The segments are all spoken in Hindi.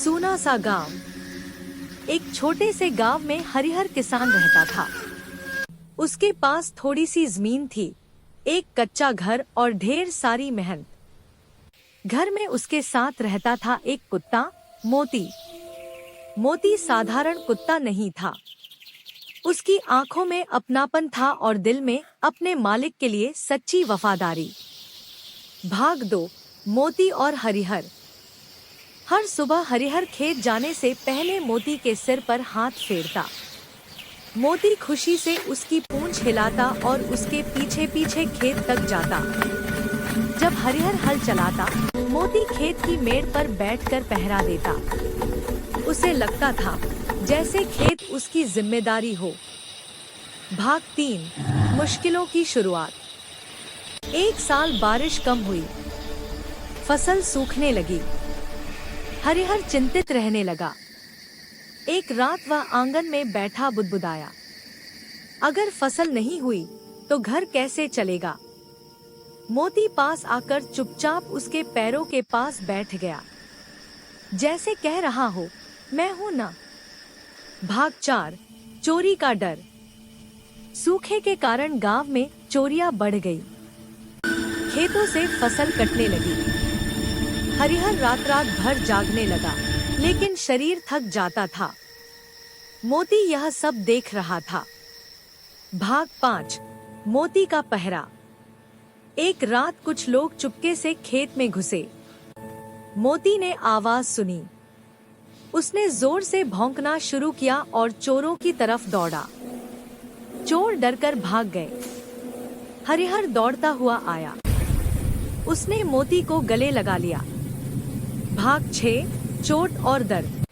सूना सा गांव। एक छोटे से गांव में हरिहर किसान रहता था। उसके पास थोड़ी सी जमीन थी, एक कच्चा घर और ढेर सारी मेहनत। घर में उसके साथ रहता था एक कुत्ता, मोती। मोती साधारण कुत्ता नहीं था। उसकी आंखों में अपनापन था और दिल में अपने मालिक के लिए सच्ची वफादारी। भाग 2, मोती और हरिहर। हर सुबह हरिहर खेत जाने से पहले मोती के सिर पर हाथ फेरता। मोती खुशी से उसकी पूंछ हिलाता और उसके पीछे पीछे खेत तक जाता। जब हरिहर हल चलाता, मोती खेत की मेड़ पर बैठकर पहरा देता। उसे लगता था जैसे खेत उसकी जिम्मेदारी हो। भाग 3, मुश्किलों की शुरुआत। एक साल बारिश कम हुई, फसल सूखने लगी। हरिहर चिंतित रहने लगा। एक रात वह आंगन में बैठा बुदबुदाया, अगर फसल नहीं हुई तो घर कैसे चलेगा। मोती पास आकर चुपचाप उसके पैरों के पास बैठ गया, जैसे कह रहा हो, मैं हूं ना। भाग 4, चोरी का डर। सूखे के कारण गांव में चोरियां बढ़ गई। खेतों से फसल कटने लगी। हरिहर रात रात भर जागने लगा, लेकिन शरीर थक जाता था। मोती यह सब देख रहा था। भाग 5, मोती का पहरा। एक रात कुछ लोग चुपके से खेत में घुसे। मोती ने आवाज सुनी। उसने जोर से भौंकना शुरू किया और चोरों की तरफ दौड़ा। चोर डरकर भाग गए। हरिहर दौड़ता हुआ आया। उसने मोती को गले लगा लिया। भाग 6, चोट और दर्द।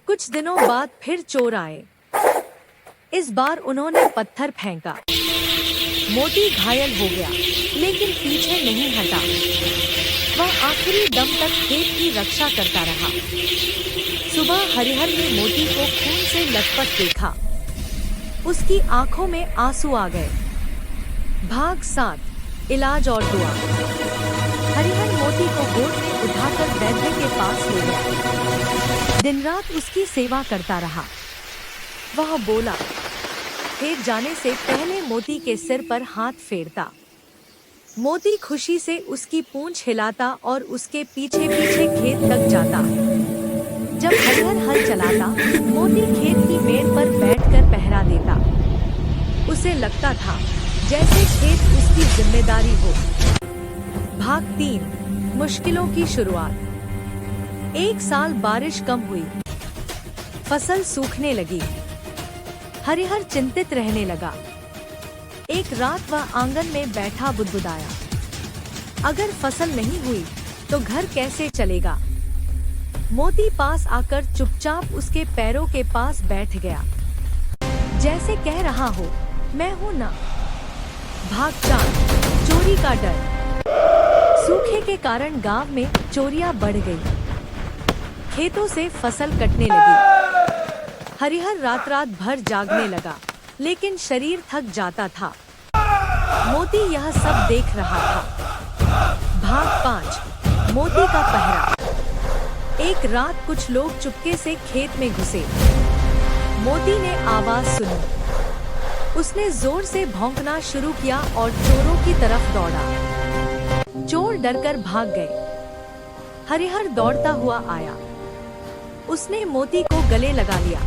कुछ दिनों बाद फिर चोर आए। इस बार उन्होंने पत्थर फेंका। मोती घायल हो गया, लेकिन पीछे नहीं हटा। वह आखिरी दम तक खेत की रक्षा करता रहा। सुबह हरिहर ने मोती को खून से लथपथ देखा। उसकी आंखों में आंसू आ गए। भाग 7, इलाज और दुआ। हरिहर मोती को गोद में उठाकर वैद्य के पास ले गया। दिन रात उसकी सेवा करता रहा। वह बोला, खेत जाने से पहले मोती के सिर पर हाथ फेरता। मोती खुशी से उसकी पूंछ हिलाता और उसके पीछे पीछे खेत तक जाता। जब हरिहर हल चलाता, मोती खेत की मेड़ पर बैठकर पहरा देता। उसे लगता था जैसे खेत उसकी जिम्मेदारी हो। भाग 3, मुश्किलों की शुरुआत। एक साल बारिश कम हुई, फसल सूखने लगी। हरिहर चिंतित रहने लगा। एक रात वह आंगन में बैठा बुदबुदाया, अगर फसल नहीं हुई तो घर कैसे चलेगा। मोती पास आकर चुपचाप उसके पैरों के पास बैठ गया, जैसे कह रहा हो, मैं हूं ना। भाग 4, चोरी का डर। सूखे के कारण गांव में चोरियां बढ़ गई। खेतों से फसल कटने लगी। हरिहर रात रात भर जागने लगा, लेकिन शरीर थक जाता था। मोती यह सब देख रहा था। भाग 5, मोती का पहरा। एक रात कुछ लोग चुपके से खेत में घुसे। मोती ने आवाज सुनी। उसने जोर से भौंकना शुरू किया और चोरों की तरफ दौड़ा। चोर डरकर भाग गए। हरिहर दौड़ता हुआ आया। उसने मोती को गले लगा लिया।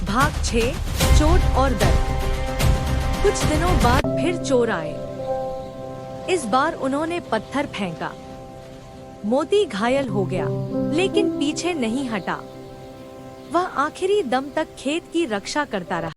भाग 6, चोट और दर्द। कुछ दिनों बाद फिर चोर आए। इस बार उन्होंने पत्थर फेंका। मोती घायल हो गया, लेकिन पीछे नहीं हटा। वह आखिरी दम तक खेत की रक्षा करता रहा।